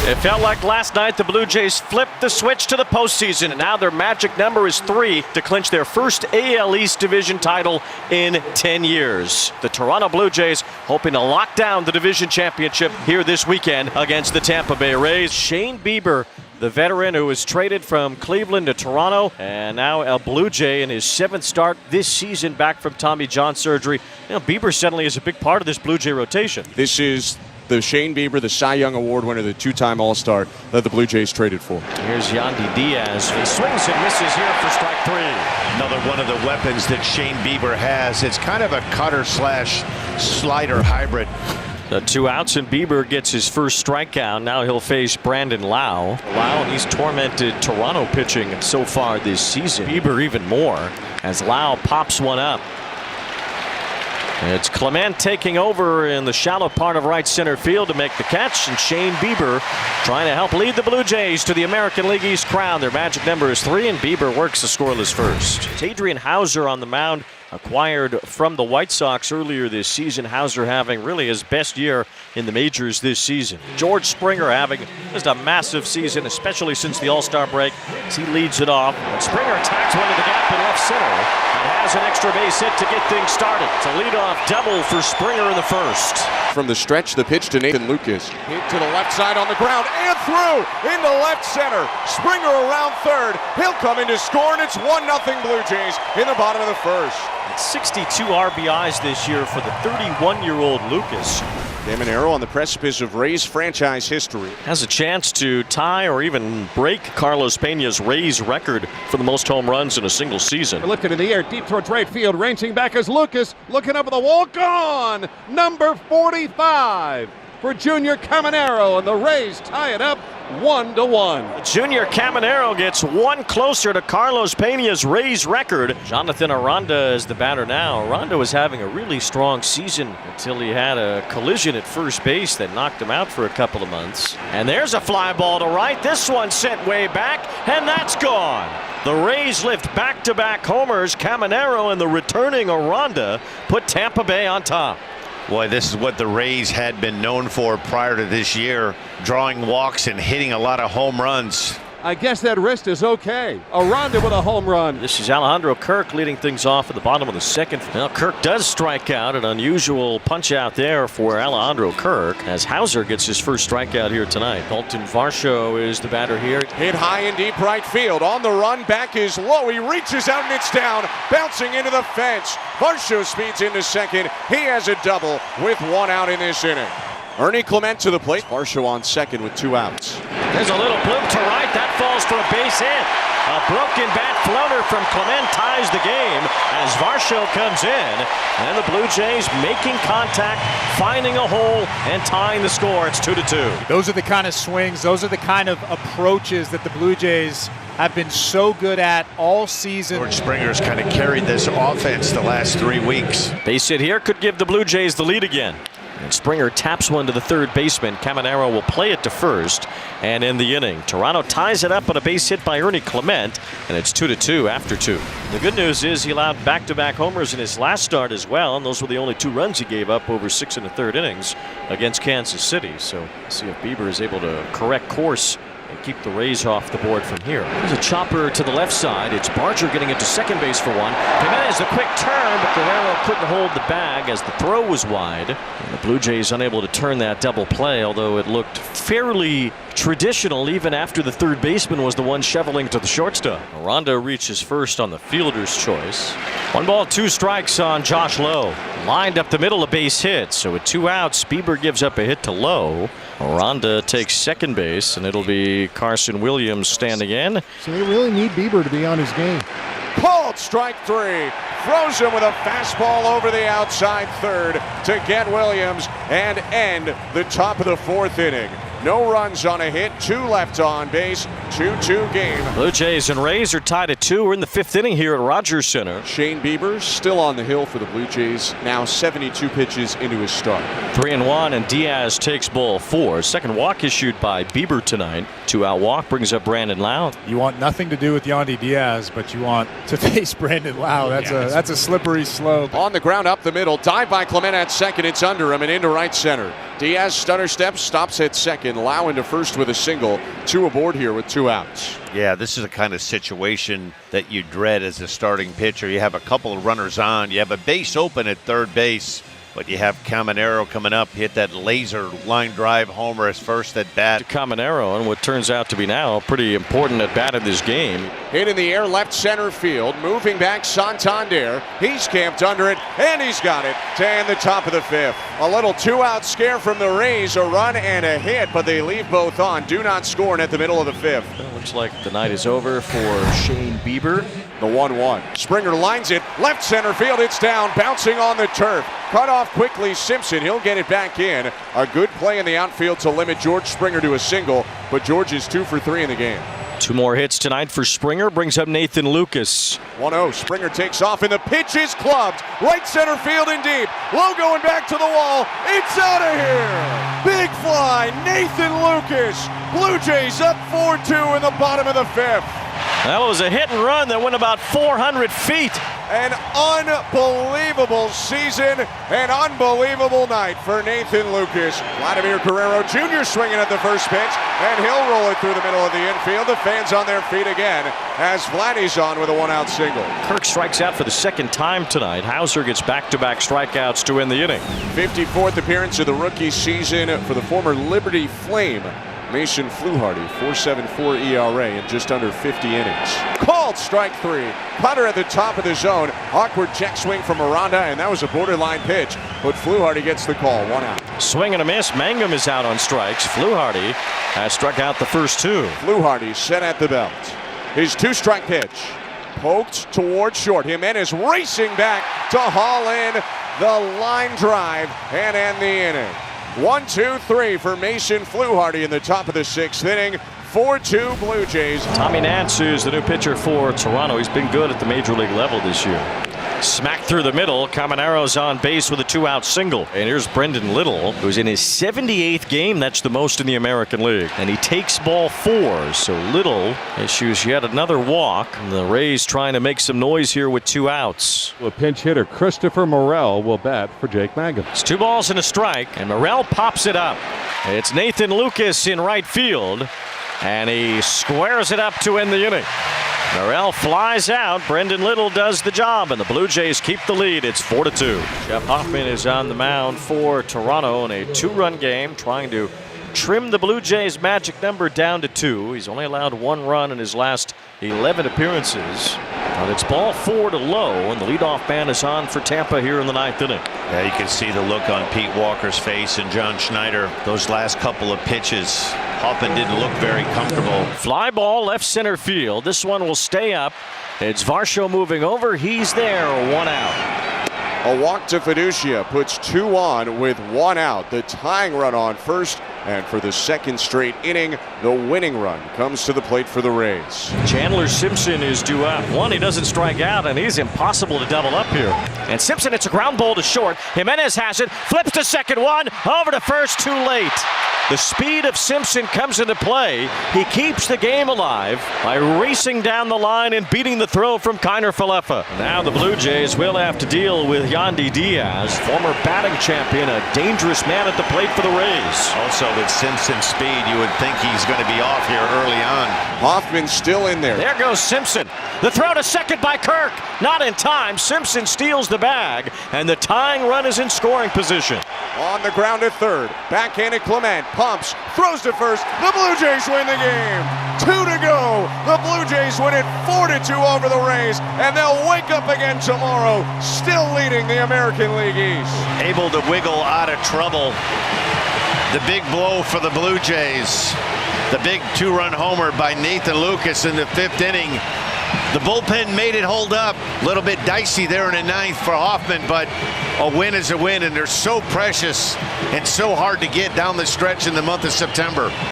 It felt like last night the Blue Jays flipped the switch to the postseason, and now their magic number is 3 to clinch their first AL East division title in 10 years. The Toronto Blue Jays hoping to lock down the division championship here this weekend against the Tampa Bay Rays. Shane Bieber, the veteran who was traded from Cleveland to Toronto, and now a Blue Jay in his 7th start this season back from Tommy John surgery. You know, Bieber suddenly is a big part of this Blue Jay rotation. This is the Shane Bieber, the Cy Young Award winner, the 2-time All-Star that the Blue Jays traded for. Here's Yandy Diaz. He swings and misses here for strike 3. Another one of the weapons that Shane Bieber has. It's kind of a cutter/slider hybrid. The 2 outs, and Bieber gets his first strikeout. Now he'll face Brandon Lau. Lau, he's tormented Toronto pitching so far this season. Bieber even more as Lau pops one up. It's Clement taking over in the shallow part of right center field to make the catch, and Shane Bieber trying to help lead the Blue Jays to the American League East crown. Their magic number is 3, and Bieber works the scoreless first. It's Adrian Hauser on the mound, acquired from the White Sox earlier this season. Hauser having really his best year in the majors this season. George Springer having just a massive season, especially since the All-Star break, as he leads it off. And Springer attacks one to the gap in left center and has an extra base hit to get things started. It's a leadoff double for Springer in the first. From the stretch, the pitch to Nathan Lucas. Hit to the left side on the ground and through into left center. Springer around third. He'll come in to score, and it's 1-0 Blue Jays in the bottom of the first. It's 62 RBIs this year for the 31-year-old Lucas. Caminero on the precipice of Rays franchise history. Has a chance to tie or even break Carlos Peña's Rays record for the most home runs in a single season. Lifted in the air, deep towards right field, ranging back as Lucas, looking up at the wall, gone! Number 45 for Junior Caminero, and the Rays tie it up 1-1. Junior Caminero gets one closer to Carlos Peña's Rays record. Jonathan Aranda is the batter now. Aranda was having a really strong season until he had a collision at first base that knocked him out for a couple of months. And there's a fly ball to right. This one sent way back, and that's gone. The Rays lift back-to-back homers. Caminero and the returning Aranda put Tampa Bay on top. Boy, this is what the Rays had been known for prior to this year, drawing walks and hitting a lot of home runs. I guess that wrist is okay. Aranda with a home run. This is Alejandro Kirk leading things off at the bottom of the 2nd. Now Kirk does strike out, an unusual punch out there for Alejandro Kirk as Hauser gets his first strikeout here tonight. Dalton Varsho is the batter here. Hit high in deep right field. On the run, back is low. He reaches out and it's down, bouncing into the fence. Varsho speeds into second. He has a double with 1 out in this inning. Ernie Clement to the plate. Varsho on second with 2 outs. There's a little bloop to right. That falls for a base hit. A broken bat floater from Clement ties the game as Varsho comes in. And the Blue Jays making contact, finding a hole, and tying the score. It's 2-2. Those are the kind of swings, those are the kind of approaches that the Blue Jays have been so good at all season. George Springer's kind of carried this offense the last 3 weeks. Base hit here could give the Blue Jays the lead again. And Springer taps one to the third baseman. Caminero will play it to first and end the inning. Toronto ties it up on a base hit by Ernie Clement, and it's 2-2 after 2. The good news is he allowed back-to-back homers in his last start as well, and those were the only 2 runs he gave up over 6 1/3 innings against Kansas City. So see if Bieber is able to correct course and keep the Rays off the board from here. There's a chopper to the left side. It's Barger getting into second base for one. Jimenez a quick turn, but Guerrero couldn't hold the bag as the throw was wide. And the Blue Jays unable to turn that double play, although it looked fairly traditional even after the third baseman was the one shoveling to the shortstop. Aranda reaches first on the fielder's choice. 1 ball, 2 strikes on Josh Lowe. Lined up the middle, a base hit. So with 2 outs, Bieber gives up a hit to Lowe. Aranda takes second base, and it'll be Carson Williams standing in. So they really need Bieber to be on his game. Called strike 3. Throws him with a fastball over the outside third to get Williams and end the top of the 4th inning. No runs on a hit, 2 left on base, 2-2 game. Blue Jays and Rays are tied at 2. We're in the 5th inning here at Rogers Center. Shane Bieber still on the hill for the Blue Jays, now 72 pitches into his start. 3-1, and Diaz takes ball 4. Second walk issued by Bieber tonight. 2-out walk brings up Brandon Lau. You want nothing to do with Yandy Diaz, but you want to face Brandon Lau. That's a slippery slope. On the ground up the middle, dive by Clement at second. It's under him and into right center. Diaz stutter step, stops at second. Lau into first with a single. 2 aboard here with 2 outs. Yeah, this is the kind of situation that you dread as a starting pitcher. You have a couple of runners on. You have a base open at third base. But you have Caminero coming up, hit that laser line drive homer as first at bat. Caminero, and what turns out to be now a pretty important at bat in this game. Hit in the air, left center field. Moving back, Santander. He's camped under it, and he's got it to end the top of the 5th. A little 2-out scare from the Rays, a run and a hit, but they leave both on. Do not score at the middle of the 5th. It looks like the night is over for Shane Bieber. The 1-1. Springer lines it, left center field. It's down, bouncing on the turf. Cut off quickly, Simpson. He'll get it back in. A good play in the outfield to limit George Springer to a single, but George is 2 for 3 in the game. 2 more hits tonight for Springer, brings up Nathan Lucas. 1-0. Springer takes off, and the pitch is clubbed. Right center field and deep. Low going back to the wall. It's out of here. Big fly, Nathan Lucas. Blue Jays up 4-2 in the bottom of the 5th. That was a hit and run that went about 400 feet. An unbelievable season, an unbelievable night for Nathan Lucas. Vladimir Guerrero Jr. swinging at the first pitch, and he'll roll it through the middle of the infield. The fans on their feet again as Vladdy's on with a 1-out single. Kirk strikes out for the 2nd time tonight. Hauser gets back-to-back strikeouts to end the inning. 54th appearance of the rookie season for the former Liberty Flame. Mason Fluharty, 4.74 ERA in just under 50 innings. Called strike 3. Cutter at the top of the zone. Awkward check swing from Miranda, and that was a borderline pitch. But Fluharty gets the call. 1 out. Swing and a miss. Mangum is out on strikes. Fluharty has struck out the first 2. Fluharty set at the belt. His 2-strike pitch. Poked towards short. Jimenez racing back to haul in the line drive and end the inning. 1-2-3 for Mason Fluharty in the top of the 6th inning. 4-2 Blue Jays. Tommy Nance is the new pitcher for Toronto. He's been good at the major league level this year. Smacked through the middle. Caminero's on base with a 2-out single. And here's Brendan Little, who's in his 78th game. That's the most in the American League. And he takes ball 4. So Little issues yet another walk. And the Rays trying to make some noise here with 2 outs. A pinch hitter Christopher Morel will bat for Jake Mangum. It's 2 balls and a strike, and Morel pops it up. It's Nathan Lucas in right field, and he squares it up to end the inning. Morel flies out. Brendan Little does the job, and the Blue Jays keep the lead. It's 4-2. Jeff Hoffman is on the mound for Toronto in a 2-run game, trying to trim the Blue Jays' magic number down to 2. He's only allowed 1 run in his last 11 appearances. But it's ball 4 to low, and the leadoff man is on for Tampa here in the 9th inning. Yeah, you can see the look on Pete Walker's face and John Schneider. Those last couple of pitches, Hoffman didn't look very comfortable. Fly ball left center field. This one will stay up. It's Varsho moving over. He's there, 1 out. A walk to Fiducia puts 2 on with 1 out. The tying run on first, and for the 2nd straight inning, the winning run comes to the plate for the Rays. Chandler Simpson is due up. 1, he doesn't strike out, and he's impossible to double up here. And Simpson, it's a ground ball to short. Jimenez has it, flips to second, 1, over to first, too late. The speed of Simpson comes into play. He keeps the game alive by racing down the line and beating the throw from Kiner Falefa. Now the Blue Jays will have to deal with Yandy Diaz, former batting champion, a dangerous man at the plate for the Rays. Also with Simpson's speed, you would think he's going to be off here early on. Hoffman still in there. There goes Simpson. The throw to second by Kirk. Not in time. Simpson steals the bag, and the tying run is in scoring position. On the ground at third. Backhanded Clement. Pumps. Throws to first. The Blue Jays win the game. 2 to go. The Blue Jays win it 4-2 over the Rays, and they'll wake up again tomorrow, still leading the American League East. Able to wiggle out of trouble. The big blow for the Blue Jays. The big 2-run homer by Nathan Lucas in the 5th inning. The bullpen made it hold up. A little bit dicey there in the 9th for Hoffman, but a win is a win, and they're so precious and so hard to get down the stretch in the month of September.